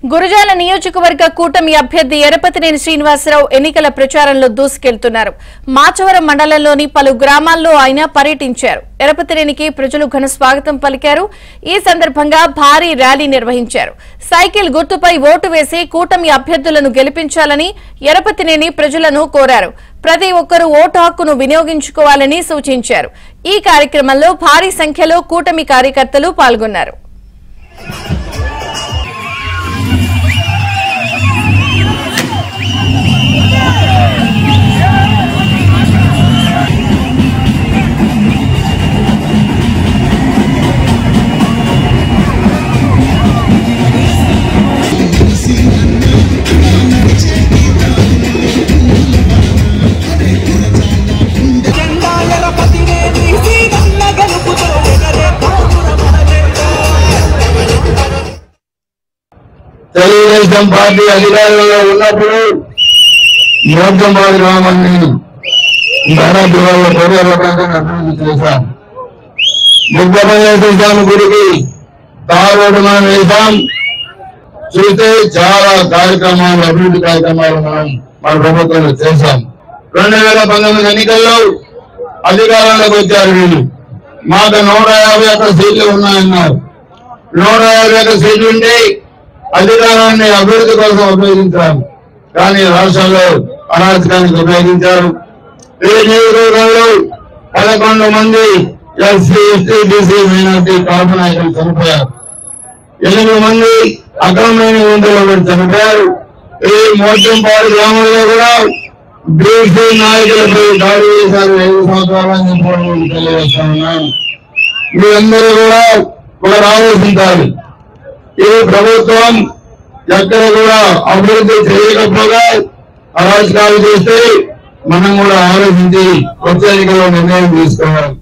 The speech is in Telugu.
గురజాల నియోజకవర్గ కూటమి అభ్యర్థి ఎరపతినేని శ్రీనివాసరావు ఎన్నికల ప్రచారంలో దూసుకెళ్తున్నారు. మాచవరం మండలంలోని పలు గ్రామాల్లో ఆయన పర్యటించారు. ఎరపతినేనికి ప్రజలు ఘన స్వాగతం పలికారు. ఈ సందర్భంగా భారీ ర్యాలీ నిర్వహించారు. సైకిల్ గుర్తుపై ఓటు వేసి కూటమి అభ్యర్థులను గెలిపించాలని ఎరపతినేని ప్రజలను కోరారు. ప్రతి ఒక్కరూ ఓటు హక్కును వినియోగించుకోవాలని సూచించారు. ఈ కార్యక్రమంలో భారీ సంఖ్యలో కూటమి కార్యకర్తలు పాల్గొన్నారు. తెలుగుదేశం పార్టీ అధికారంలో ఉన్నప్పుడు మోర్చంపాడు గ్రామాన్ని అభివృద్ధి చేశాం. ముఖ్యమంత్రి స్వామి గుడికి తారోడు మనం వేశాం. చూస్తే చాలా కార్యక్రమాలు, అభివృద్ధి కార్యక్రమాలు మన ప్రభుత్వంలో చేశాం. 2019 ఎన్నికల్లో అధికారంలోకి వచ్చారు వీళ్ళు. మాకు 151 సీట్లు ఉన్నాయన్నారు. 151 సీట్లు ఉంటే అధికారాన్ని అభివృద్ధి కోసం ఉపయోగించారు. కానీ రాష్ట్రంలో అరాచకానికి ఉపయోగించారు. ఈ నియోజకవర్గంలో 11 మంది ఎస్సీ, ఎస్టీ, బీసీ, మైనార్టీ కాపు నాయకులు చనిపోయారు. 8 మంది అక్రమమైన గుంటలో చనిపోయారు. ఈ మోర్చంపాడు గ్రామంలో కూడా బీసీ నాయకులపై దాడి చేశారు. 5 సంవత్సరాలని తెలియజేస్తా ఉన్నాను. మీరందరూ కూడా ఒకరు ఆలోచించాలి. ఈ ప్రభుత్వం ఎక్కడ కూడా అభివృద్ధి చేయకపోగా అరాచకాలు చేస్తే మనం కూడా ఆలోచించి వచ్చే ఎన్నికల్లో నిర్ణయం తీసుకోవాలి.